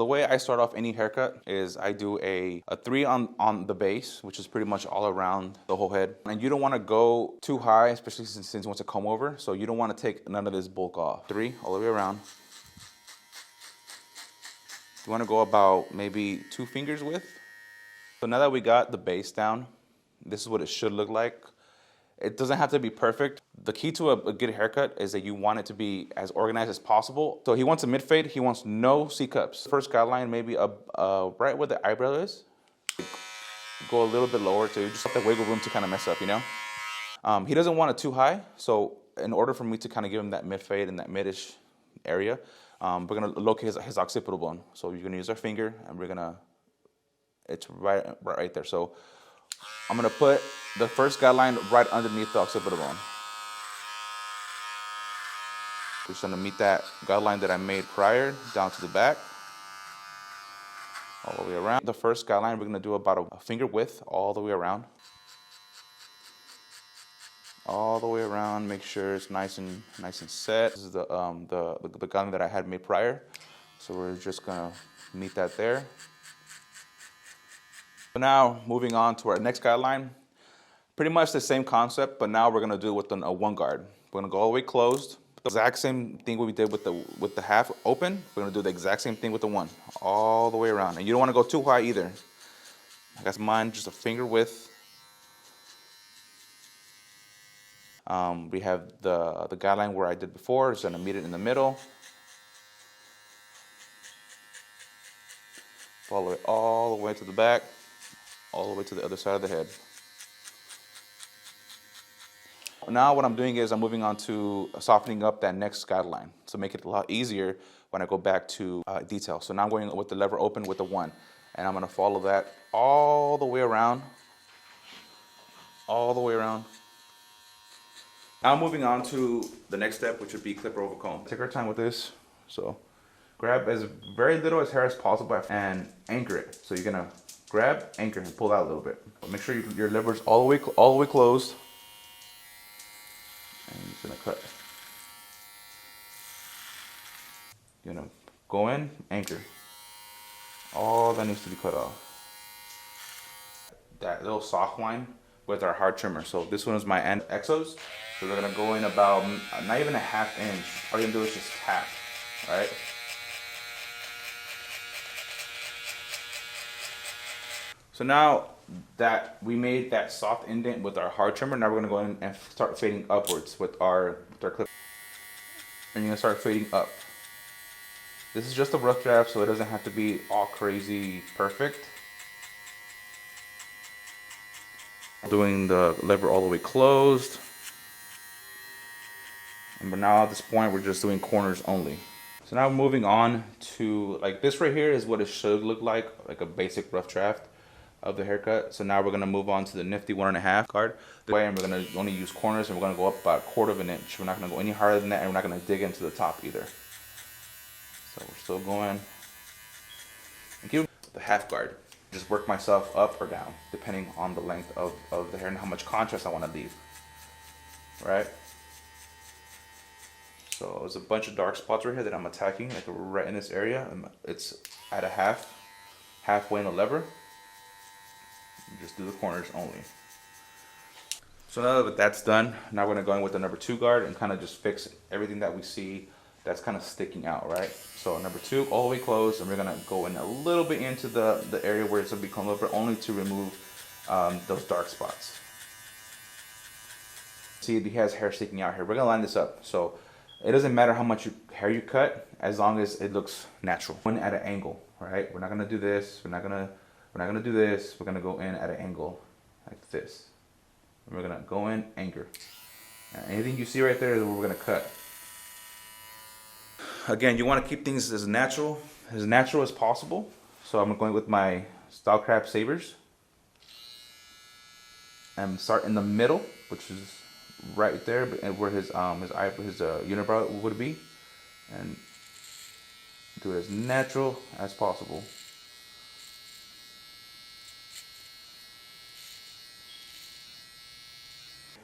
The way I start off any haircut is I do a 3 on the base, which is pretty much all around the whole head. And you don't want to go too high, especially since you want to comb over. So you don't want to take none of this bulk off. 3 all the way around. You want to go about maybe 2 fingers width. So now that we got the base down, this is what it should look like. It doesn't have to be perfect. The key to a good haircut is that you want it to be as organized as possible. So he wants a mid fade. He wants no C cups. First guideline, maybe right where the eyebrow is. Go a little bit lower, so you just have the wiggle room to kind of mess up, you know? He doesn't want it too high. So in order for me to kind of give him that mid fade and that midish area, we're gonna locate his occipital bone. So you're gonna use our finger, and we're gonna, it's right there. So I'm gonna put the first guideline right underneath the occipital bone. Just gonna meet that guideline that I made prior down to the back, all the way around. The first guideline we're gonna do about a finger width all the way around. All the way around, make sure it's nice and set. This is the guideline that I had made prior. So we're just gonna meet that there. So now moving on to our next guideline. Pretty much the same concept, but now we're gonna do it with a 1 guard. We're gonna go all the way closed. The exact same thing we did with the half open. We're gonna do the exact same thing with the 1, all the way around. And you don't wanna go too high either. I got mine just a finger width. We have the guideline where I did before, so I'm gonna meet it in the middle. Follow it all the way to the back, all the way to the other side of the head. Now what I'm doing is I'm moving on to softening up that next guideline to make it a lot easier when I go back to detail. So now I'm going with the lever open with the 1, and I'm gonna follow that all the way around, all the way around. Now moving on to the next step, which would be clipper over comb. Take our time with this. So grab as very little as hair as possible and anchor it. So you're gonna grab, anchor, and pull out a little bit. Make sure your lever's all the way closed. And you're gonna cut. You're gonna go in, anchor. All that needs to be cut off. That little soft line with our hard trimmer. So this one is my end exos. So we're gonna go in about not even a ½ inch. All you're gonna do is just tap, right? So now that we made that soft indent with our hard trimmer, now we're gonna go in and start fading upwards with our clip. And you're gonna start fading up. This is just a rough draft, so it doesn't have to be all crazy perfect. Doing the lever all the way closed. And now at this point, we're just doing corners only. So now moving on to, like, this right here is what it should look like a basic rough draft of the haircut. So now we're gonna move on to the nifty 1.5 guard. The way, and we're gonna only use corners, and we're gonna go up about 1/4 inch. We're not gonna go any harder than that, and we're not gonna dig into the top either. So we're still going. Thank you. The half guard. Just work myself up or down, depending on the length of the hair and how much contrast I wanna leave, right? So there's a bunch of dark spots right here that I'm attacking, like right in this area. And it's at a halfway in the lever. You just do the corners only. So now that that's done, now we're gonna go in with the number 2 guard and kind of just fix everything that we see that's kind of sticking out, right? So number 2, all the way closed, and we're gonna go in a little bit into the area where it's gonna become a little bit, only to remove those dark spots. See, he has hair sticking out here. We're gonna line this up. So it doesn't matter how much hair you cut, as long as it looks natural. One at an angle, right? We're not gonna do this. We're not gonna do this. We're gonna go in at an angle like this. And we're gonna go in, anchor. And anything you see right there is what we're gonna cut. Again, you want to keep things as natural as possible. So I'm going with my Stylecraft sabers and start in the middle, which is right there, where his unibrow would be, and do it as natural as possible.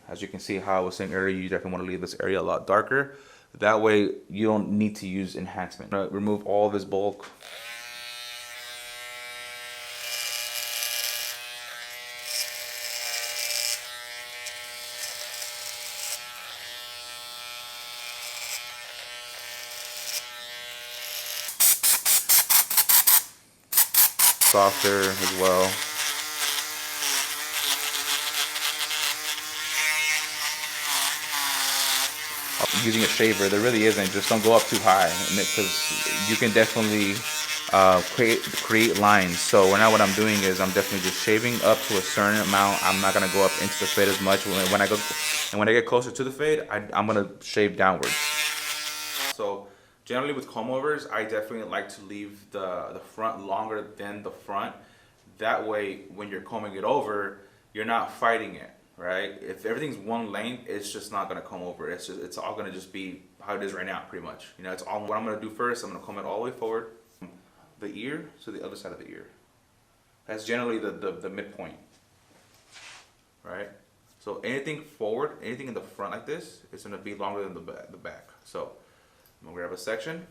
As you can see, how I was saying earlier, you definitely want to leave this area a lot darker. That way you don't need to use enhancement. Remove all this bulk softer as well. Using a shaver, there really isn't. Just don't go up too high, because you can definitely create lines. So now what I'm doing is I'm definitely just shaving up to a certain amount. I'm not gonna go up into the fade as much. When I get closer to the fade, I'm gonna shave downwards. So generally with comb overs, I definitely like to leave the front longer than the front. That way, when you're combing it over, you're not fighting it, right? If everything's one length, it's just not gonna comb over. It's all gonna just be how it is right now, pretty much. You know, it's all what I'm gonna do first. I'm gonna comb it all the way forward, the ear to the other side of the ear. That's generally the midpoint, right? So anything forward, anything in the front like this, is gonna be longer than the back. So I'm gonna grab a section.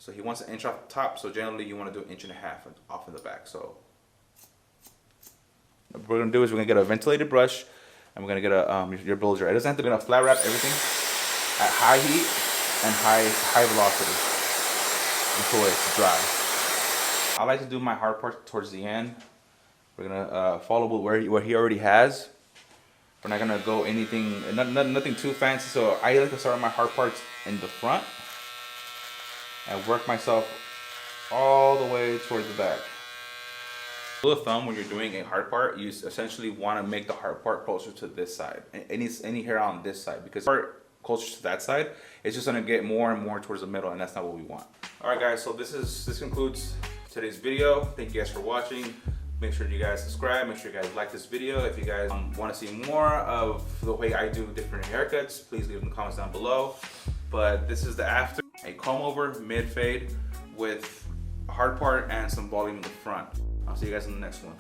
So he wants an inch off the top, so generally you want to do 1.5 inches off in the back. So what we're gonna do is we're gonna get a ventilated brush, and we're gonna get a your blower. It doesn't have to. We're gonna flat wrap everything at high heat and high velocity until it's dry. I like to do my hard part towards the end. We're gonna follow where he already has. We're not gonna go nothing too fancy. So I like to start my hard parts in the front and work myself all the way towards the back. Rule of thumb, when you're doing a hard part, you essentially want to make the hard part closer to this side. Any hair on this side, because part closer to that side, it's just gonna get more and more towards the middle, and that's not what we want. All right, guys. So this concludes today's video. Thank you guys for watching. Make sure you guys subscribe. Make sure you guys like this video. If you guys want to see more of the way I do different haircuts, please leave in the comments down below. But this is the after. A comb over mid fade with a hard part and some volume in the front. I'll see you guys in the next one.